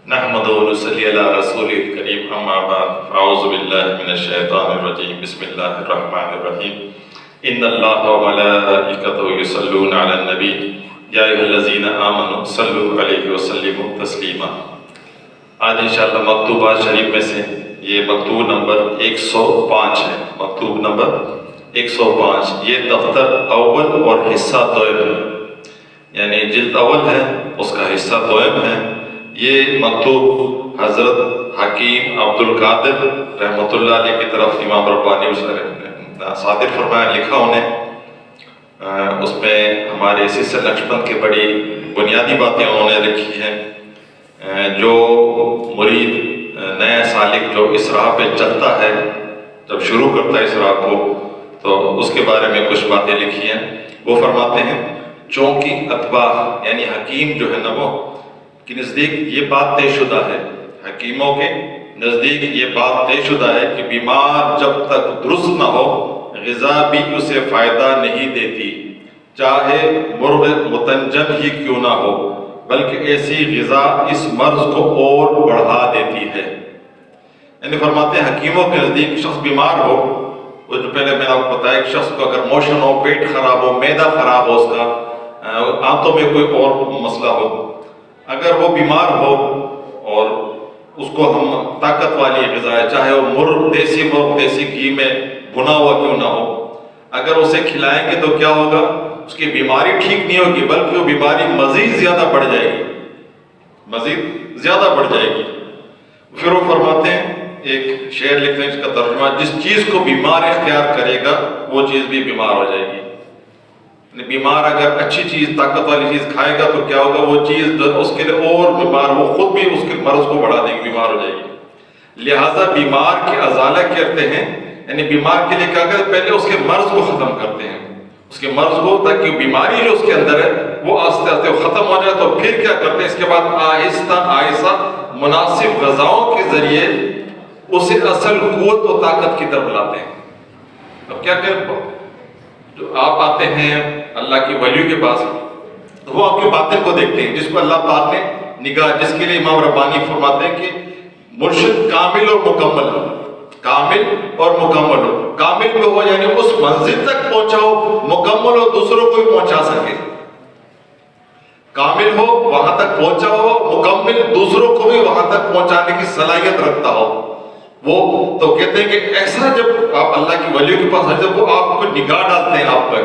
نحمدہ و نصلی علی رسول الکریم اما بعد اعوذ باللہ من الشیطان الرجیم بسم اللہ الرحمن الرحیم ان اللہ و ملائکتہ یصلون علی النبی یا ایھا الذین آمنوا صلوا علیہ وسلموا تسلیما۔ آج انشاءاللہ مکتوبات شریف میں سے یہ مکتوب نمبر 105 ہے، مکتوب نمبر 105، یہ دفتر اول اور حصہ دوئم ہے، یعنی جلد اول ہے اس کا حصہ دوئم ہے۔ یہ مکتوب حضرت حکیم عبد القادر رحمۃ اللہ علیہ کی طرف امام ربانی صادر فرمایا، لکھا انہیں، اس میں ہمارے سلسلہ نقشبند کے بڑی بنیادی باتیں انہوں نے لکھی ہیں۔ جو مرید نیا سالک جو اس راہ پہ چلتا ہے، جب شروع کرتا ہے اس راہ کو، تو اس کے بارے میں کچھ باتیں لکھی ہیں۔ وہ فرماتے ہیں چونکہ اتباع یعنی حکیم جو ہے نا، وہ کہ نزدیک یہ بات طے شدہ ہے، حکیموں کے نزدیک یہ بات طے شدہ ہے کہ بیمار جب تک درست نہ ہو غذا بھی اسے فائدہ نہیں دیتی، چاہے مرغ متنجم ہی کیوں نہ ہو، بلکہ ایسی غذا اس مرض کو اور بڑھا دیتی ہے۔ یعنی فرماتے ہیں حکیموں کے نزدیک شخص بیمار ہو، وہ جو پہلے میں نے آپ کو بتایا کہ شخص کو اگر موشن ہو، پیٹ خراب ہو، معدہ خراب ہو، اس کا آنتوں میں کوئی اور مسئلہ ہو، اگر وہ بیمار ہو اور اس کو ہم طاقت والی غذا ہے، چاہے وہ مرغ دیسی گھی میں بھنا ہوا کیوں نہ ہو، اگر اسے کھلائیں گے تو کیا ہوگا؟ اس کی بیماری ٹھیک نہیں ہوگی، بلکہ وہ بیماری مزید زیادہ بڑھ جائے گی، مزید زیادہ بڑھ جائے گی۔ پھر وہ فرماتے ہیں، ایک شعر لکھتے ہیں، اس کا ترجمہ، جس چیز کو بیمار اختیار کرے گا وہ چیز بھی بیمار ہو جائے گی۔ بیمار اگر اچھی چیز، طاقت والی چیز کھائے گا تو کیا ہوگا؟ وہ چیز اس کے لیے اور بیمار، وہ خود بھی اس کے مرض کو بڑھا دے گی، بیمار ہو جائے گی۔ لہٰذا بیمار کی ازالہ کرتے ہیں، یعنی بیمار کے لیے کیا کرتے ہیں؟ پہلے اس کے مرض کو ختم کرتے ہیں، اس کے مرض کو، تاکہ بیماری جو اس کے اندر ہے وہ آہستہ آہستہ ختم ہو جائے۔ تو پھر کیا کرتے ہیں؟ اس کے بعد آہستہ آہستہ مناسب غذاؤں کے ذریعے اسے اصل قوت و طاقت کی طرف لاتے ہیں۔ اب کیا کریں؟ جو آپ آتے ہیں اللہ کی ولیوں کے پاس، وہ آپ کے باطن کو دیکھتے ہیں، جس کو اللہ پاک نے نگاہ، جس کے لیے امام ربانی فرماتے ہیں کہ مرشد کامل اور مکمل ہو، کامل اور مکمل ہو، کامل میں ہو یعنی اس منزل تک پہنچا ہو، مکمل ہو دوسروں کو بھی پہنچا سکے، کامل ہو وہاں تک پہنچا ہو، مکمل دوسروں کو بھی وہاں تک پہنچانے کی صلاحیت رکھتا ہو۔ وہ تو کہتے ہیں کہ ایسا جب آپ اللہ کی ولیوں کے پاس آئے، جب وہ آپ کو نگاہ ڈالتے ہیں آپ پر،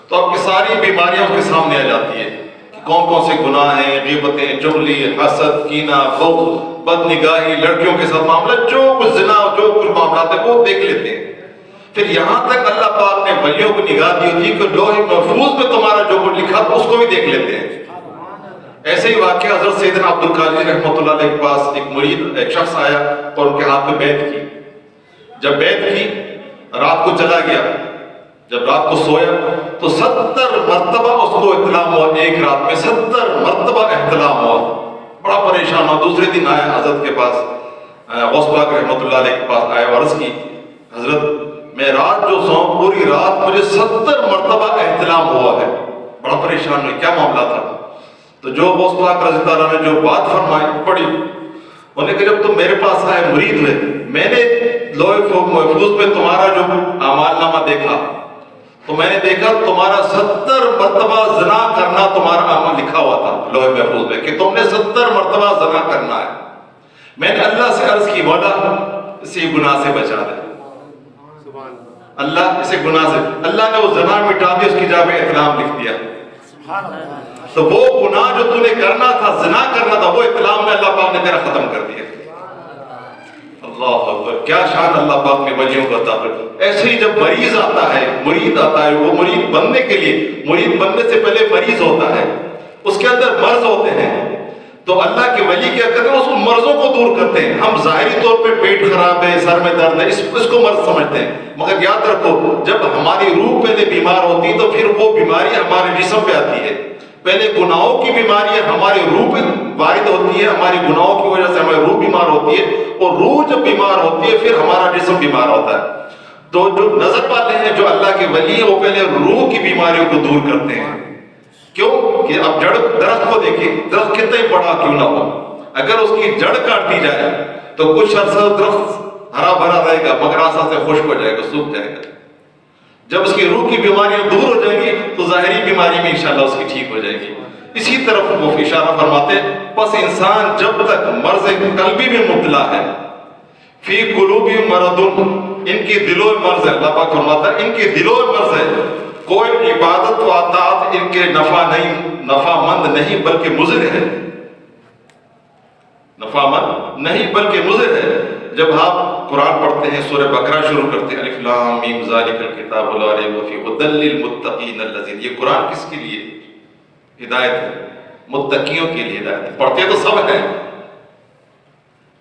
تو آپ کی ساری بیماریاں اس کے سامنے آ جاتی ہے کہ کون کون سے گناہ ہیں، غیبتیں، چغلی، حسد، کینہ، بغض، بد نگاہی، لڑکیوں کے ساتھ معاملہ، جو کچھ زنا، جو کچھ معاملات ہیں وہ دیکھ لیتے ہیں۔ پھر یہاں تک اللہ پاک نے ولیوں کو نگاہ دی ہوتی ہے کہ لوح محفوظ میں تمہارا جو کچھ لکھا تھا اس کو بھی دیکھ لیتے ہیں۔ ایسے ہی واقعہ حضرت سیدنا عبد القادر رحمۃ اللہ علیہ کے پاس ایک مرید، ایک شخص آیا اور ان کے ہاتھ میں بیعت کی۔ جب بیعت کی، رات کو چلا گیا، جب رات کو سویا تو 70 مرتبہ اس کو احتلام ہوا، ایک رات میں 70 مرتبہ احتلام ہوا، بڑا پریشان ہوا۔ دوسرے دن آیا حضرت کے پاس، غوث پاک رحمۃ اللہ علیہ کے پاس آیا، عرض کی، حضرت میں رات جو سوؤں پوری رات مجھے 70 مرتبہ احتلام ہوا ہے، بڑا پریشان ہوئی، کیا معاملہ تھا؟ تو جو غوث پاک رضی اللہ عنہ نے جو بات فرمائی بڑی، انہوں نے کہا جب تم میرے پاس آئے مرید ہوئے، میں نے لوح محفوظ میں تمہارا جو اعمال نامہ دیکھا تو میں نے دیکھا تمہارا 70 مرتبہ زنا کرنا تمہارا عمل لکھا ہوا تھا لوح محفوظ میں، کہ تم نے 70 مرتبہ زنا کرنا ہے۔ میں نے اللہ سے عرض کی، مولا اسی گناہ سے بچا دے، اللہ اسے گناہ سے، اللہ نے وہ زنا مٹا دی، اس کی جگہ پہ احتلام لکھ دیا۔ تو وہ گناہ جو تو نے کرنا تھا، زنا کرنا تھا، وہ احتلام میں اللہ پاک نے تیرا ختم کر دیا۔ اللہ اکبر، کیا شان اللہ پاک نے ولیوں کو عطا فرمائی۔ ایسے ہی جب مریض آتا ہے، مرید آتا ہے، وہ مرید بننے کے لیے، مرید بننے سے پہلے مریض ہوتا ہے، اس کے اندر مرض ہوتے ہیں، تو اللہ کے ولی کیا کرتے ہیں؟ اس مرضوں کو دور کرتے ہیں۔ ہم ظاہری طور پہ پیٹ خراب ہے، سر میں درد ہے، اس کو مرض سمجھتے ہیں، مگر یاد رکھو جب ہماری روح پہلے بیمار ہوتی تو پھر وہ بیماری ہمارے جسم پہ آتی ہے۔ پہلے گناہوں کی بیماریاں ہماری روح پہ وارد ہوتی ہے، ہماری گناہوں کی وجہ سے ہماری روح بیمار ہوتی ہے، اور روح جب بیمار ہوتی ہے پھر ہمارا جسم بیمار ہوتا ہے۔ تو جو نظر والے ہیں، جو اللہ کے ولی ہیں، وہ پہلے روح کی بیماریوں کو دور کرتے ہیں۔ کیوں کہ اب جڑ درخت کو دیکھیں، درخت کتنا ہی بڑا کیوں نہ ہو، اگر اس کی جڑ کاٹ دی جائے تو کچھ عرصہ درخت ہرا بھرا رہے گا مگر آسان سے خشک ہو جائے گا، سوکھ جائے گا۔ جب اس کی روح کی بیماریاں دور ہو جائیں گی تو ظاہری بیماری میں انشاءاللہ اس کی ٹھیک ہو جائے گی۔ اسی طرف وہ اشارہ فرماتے پس انسان جب تک مرض قلبی میں مبتلا ہے، فی قلوبی مرض، ان کی دلوں میں مرض ہے، اللہ پاک فرماتا ہے ان کی دلوں میں مرض ہے، کوئی عبادت و اطاعت ان کے نفع مند نہیں بلکہ مضر ہے، نفع مند نہیں بلکہ مضر ہے۔ جب آپ قرآن پڑھتے ہیں سورہ بقرہ شروع کرتے ہیں الف لام میم ذالک الکتاب لا ریب فیہ ھدی للمتقین الذین، یہ قرآن کس کے لیے ہدایت ہے؟ متقیوں کے لیے ہدایت ہے۔ پڑھتے تو سب ہیں،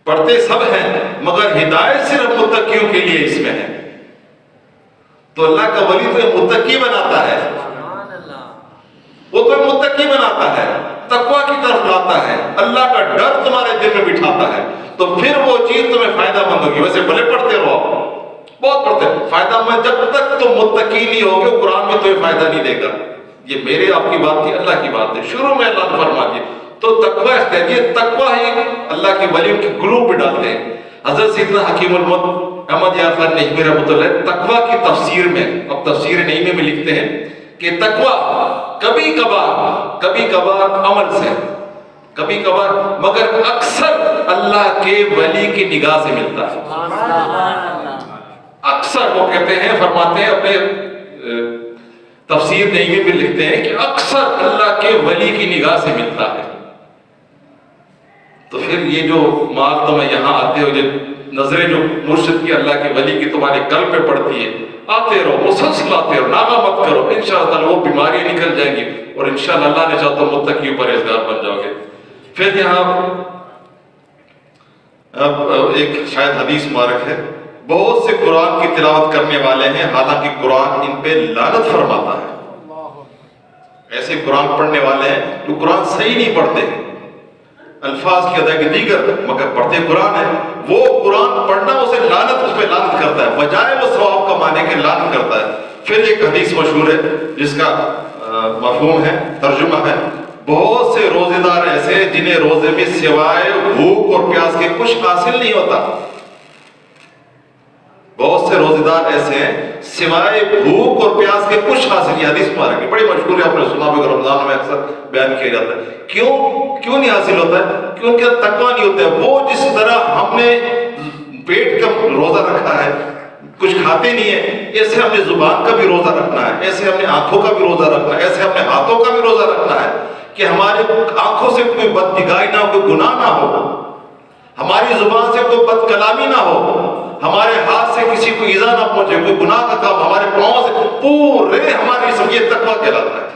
پڑھتے سب ہیں مگر ہدایت صرف متقیوں کے لیے اس میں ہے۔ تو اللہ کا ولی تو متقی بناتا ہے، وہ تو متقی بناتا ہے، تقویٰ کی طرف لاتا ہے، اللہ کا ڈر تمہارے دل میں بٹھاتا ہے، تو پھر وہ چیز تمہیں فائدہ مند ہوگی۔ ویسے بھلے پڑھتے رہو، بہت پڑھتے ہیں، فائدہ مند جب تک تم متقی نہیں ہوگے قرآن میں تمہیں فائدہ نہیں دے گا۔ یہ میرے آپ کی بات تھی، اللہ کی بات ہے، شروع میں اللہ نے فرما دیا۔ تو تقویٰ اختیار، یہ تقویٰ ہی اللہ کے ولیوں کے گروپ میں ڈالتے ہیں۔ حضرت سیدنا حکیم المت احمد یار خان نجمی رحمۃ اللہ تقویٰ کی تفسیر میں، اب تفسیر نعیمی میں لکھتے ہیں کہ تقویٰ کبھی کبھار عمل سے، کبھی کبھار مگر اکثر اللہ کے ولی کی نگاہ سے ملتا ہے۔ اکثر وہ کہتے ہیں، فرماتے ہیں اپنے تفسیر نعیمی میں لکھتے ہیں کہ اکثر اللہ کے ولی کی نگاہ سے ملتا ہے۔ تو پھر یہ جو مال تمہیں یہاں آتے ہو، جو نظریں جو مرشد کی اللہ کے ولی کی تمہارے قلب پہ پڑتی ہے، آتے رہو، مسلسل آتے رہو، ناغہ مت کرو، انشاءاللہ تعالیٰ وہ بیماری نکل جائیں گی اور انشاءاللہ اللہ نے چاہتا متقی پرہیزگار بن جاؤ گے۔ پھر یہاں اب ایک شاید حدیث مبارک ہے، بہت سے قرآن کی تلاوت کرنے والے ہیں حالانکہ قرآن ان پہ لعنت فرماتا ہے۔ ایسے قرآن پڑھنے والے ہیں جو قرآن صحیح نہیں پڑھتے، الفاظ کی ادائیگی دیگر مگر پڑھتے قرآن ہے، وہ قرآن پڑھنا اسے لعنت، اس پہ لعنت کرتا ہے، بجائے وہ ثواب کمانے کے لعنت کرتا ہے۔ پھر ایک حدیث مشہور ہے جس کا مفہوم ہے، ترجمہ ہے، بہت سے روزے دار ایسے جنہیں روزے میں سوائے بھوک اور پیاس کے کچھ حاصل نہیں ہوتا۔ بہت سے روزے دار ایسے ہیں سوائے بھوک اور پیاس کے کچھ حاصل، یہ حدیث مبارک ہے، بڑی مشہور ہے، آپ نے سنا بھی رمضان میں اکثر بیان کیا جاتا ہے۔ کیوں نہیں حاصل ہوتا ہے؟ کیونکہ تقویٰ نہیں ہوتا ہے۔ وہ جس طرح ہم نے پیٹ کا روزہ رکھا ہے، کچھ کھاتے نہیں ہیں، ایسے ہم نے زبان کا بھی روزہ رکھنا ہے، ایسے ہم نے آنکھوں کا بھی روزہ رکھنا ہے، ایسے ہم نے ہاتھوں کا بھی روزہ رکھنا ہے کہ ہمارے آنکھوں سے کوئی بدنگاہی نہ ہو، کوئی گناہ نہ ہو، ہماری زبان سے کوئی بد کلامی نہ ہو، ہمارے ہاتھ سے کسی کو ایذا نہ پہنچے، کوئی گناہ کا کام، ہمارے پاؤں سے پورے ہماری سب، یہ تقویٰ کہلاتا ہے۔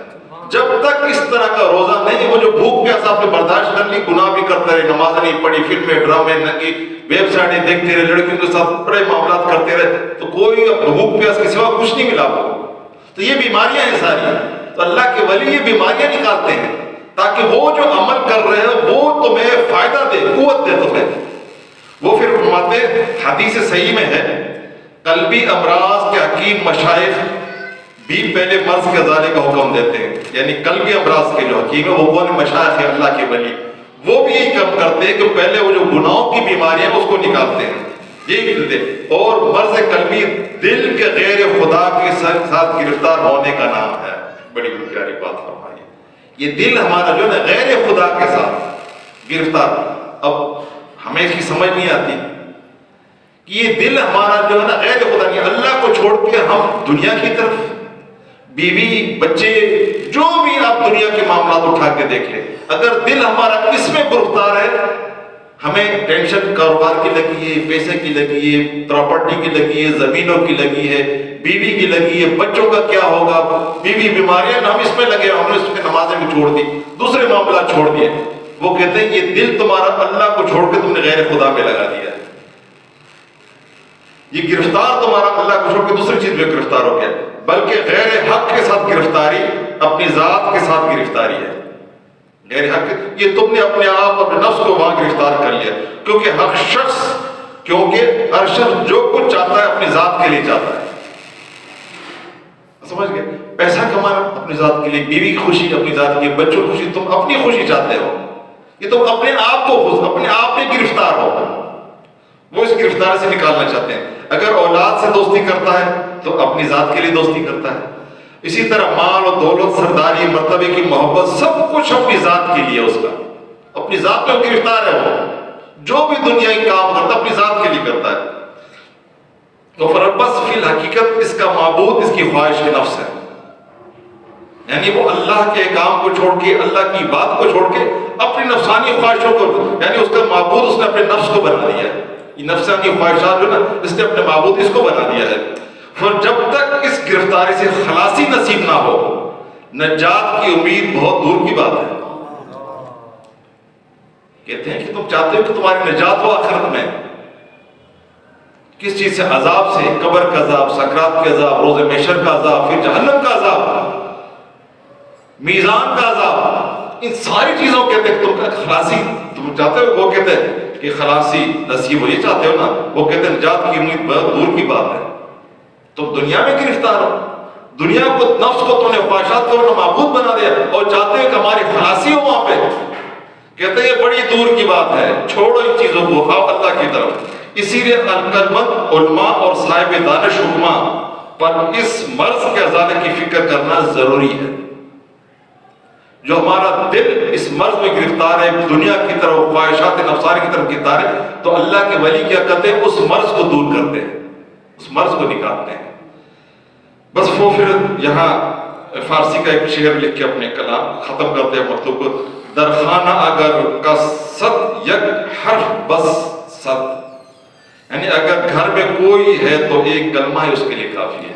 جب تک اس طرح کا روزہ نہیں، وہ جو بھوک پیاس آپ نے برداشت کر لی، گناہ بھی کرتے رہے، نماز نہیں پڑھی، فلمیں ڈرامے ننگی ویب سائٹیں دیکھتے رہے، لڑکیوں کے ساتھ بڑے معاملات کرتے رہے، تو کوئی بھوک پیاس کے سوا کچھ نہیں ملا آپ کو۔ تو یہ بیماریاں ہیں ساری، تو اللہ کے ولی یہ بیماریاں نکالتے ہیں تاکہ وہ جو عمل کر رہے ہیں وہ تمہیں فائدہ دے، قوت دے تمہیں۔ وہ پھر فرماتے حدیث صحیح میں ہے، قلبی امراض کے حکیم مشائخ بھی پہلے مرض کے ازالے کا حکم دیتے ہیں، یعنی قلبی امراض کے جو حکیم ہے وہ کون مشائخ ہے اللہ کے ولی، وہ بھی یہی کام کرتے ہیں کہ پہلے وہ جو گناہوں کی بیماریاں اس کو نکالتے ہیں، یہی کرتے ہیں۔ اور مرض قلبی دل کے غیر خدا کے ساتھ گرفتار ہونے کا نام ہے، بڑی پیاری بات فرمائی۔ یہ دل ہمارا جو ہے غیر خدا کے ساتھ گرفتار، اب ہمیں اس کی سمجھ نہیں آتی کہ یہ دل ہمارا جو ہے نا غیر خدا نہیں، اللہ کو چھوڑ کے ہم دنیا کی طرف، بیوی بچے جو بھی آپ دنیا کے معاملات اٹھا کے دیکھ لیں، اگر دل ہمارا اس میں گرفتار ہے، ہمیں ٹینشن کاروبار کی لگی ہے، پیسے کی لگی ہے، پراپرٹی کی لگی ہے، زمینوں کی لگی ہے، بیوی کی لگی ہے، بچوں کا کیا ہوگا، بیوی بیماریاں، ہم اس میں لگے، ہم نے اس میں نمازیں بھی چھوڑ دی، دوسرے معاملات چھوڑ دیے۔ وہ کہتے ہیں یہ دل تمہارا اللہ کو چھوڑ کے تم نے غیر خدا پہ لگا دیا ہے، یہ گرفتار تمہارا اللہ کو چھوڑ کے دوسری چیز میں گرفتار ہو گیا، بلکہ غیر حق کے ساتھ گرفتاری اپنی ذات کے ساتھ گرفتاری ہے۔ غیر حق یہ تم نے اپنے آپ اپنے نفس کو وہاں گرفتار کر لیا، کیونکہ ہر شخص جو کچھ چاہتا ہے اپنی ذات کے لیے چاہتا ہے، سمجھ گئے؟ پیسہ کمانا اپنی ذات کے لیے، بیوی کی خوشی اپنی ذات کے لیے، بچوں کی خوشی، تم اپنی خوشی چاہتے ہو، یہ تم اپنے آپ کو اپنے آپ میں گرفتار ہو، وہ اس گرفتاری سے نکالنا چاہتے ہیں۔ اگر اولاد سے دوستی کرتا ہے تو اپنی ذات کے لیے دوستی کرتا ہے، اسی طرح مال و دولت، سرداری، مرتبے کی محبت، سب کچھ اپنی ذات کے لیے، اس کا اپنی ذات میں گرفتار ہے۔ وہ جو بھی دنیائی کام کرتا ہے اپنی ذات کے لیے کرتا ہے۔ تو بس فی الحقیقت اس کا معبود اس کی خواہش نفس ہے، یعنی وہ اللہ کے کام کو چھوڑ کے، اللہ کی بات کو چھوڑ کے اپنی نفسانی خواہشوں کو، یعنی اس کا معبود اس نے اپنے نفس کو بنا دیا ہے۔ یہ نفسانی خواہشات جو نا، اس نے اپنے معبود اس کو بنا دیا ہے۔ پھر جب تک اس گرفتاری سے خلاصی نصیب نہ ہو، نجات کی امید بہت دور کی بات ہے۔ کہتے ہیں کہ تم چاہتے ہو کہ تمہاری نجات ہو آخرت میں، کس چیز سے؟ عذاب سے، قبر کا عذاب، سکرات کے عذاب، روز محشر کا عذاب، پھر جہنم کا عذاب، میزان کا عذاب، ان ساری چیزوں کہتے ہیں تم خلاصی تم چاہتے ہو۔ وہ کہتے ہیں کہ خلاصی نصیب ہو، یہ چاہتے ہو نا، وہ کہتے ہیں نجات کی امید بہت دور کی بات ہے۔ تم دنیا میں گرفتار ہو، دنیا کو، نفس کو تم نے خواہشات کو اپنا معبود بنا دیا اور چاہتے ہو کہ ہماری خلاصی ہو وہاں پہ۔ کہتے ہیں یہ بڑی دور کی بات ہے، چھوڑو ان چیزوں کو، آؤ اللہ کی طرف۔ اسی لیے عقلمند علماء اور صاحب دانش حکما پر اس مرض کے ازالے کی فکر کرنا ضروری ہے۔ جو ہمارا دل اس مرض میں گرفتار ہے، دنیا کی طرف، خواہشات نفسانی کی طرف گرفتار ہے، تو اللہ کے ولی کیا کرتے ہیں؟ اس مرض کو دور کرتے ہیں، اس مرض کو نکالتے ہیں۔ بس وہ پھر یہاں فارسی کا ایک شعر لکھ کے اپنے کلام ختم کرتے ہیں مکتوب کو: درخانہ اگر کا صد یک حرف بس صد، یعنی اگر گھر میں کوئی ہے تو ایک کلمہ ہی اس کے لیے کافی ہے۔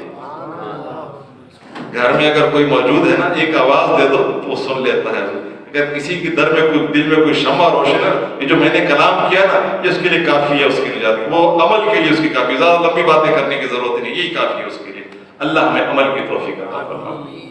گھر میں اگر کوئی موجود ہے نا، ایک آواز دے دو تو وہ سن لیتا ہے۔ اگر کسی کے در میں کوئی، دل میں کوئی شمع روشن ہے، یہ جو میں نے کلام کیا نا، یہ اس کے لیے کافی ہے، اس کی نجات، وہ عمل کے لیے اس کی کافی، زیادہ لمبی باتیں کرنے کی ضرورت نہیں، یہی کافی ہے اس کے لیے۔ اللہ ہمیں عمل کی توفیق عطا فرمائے۔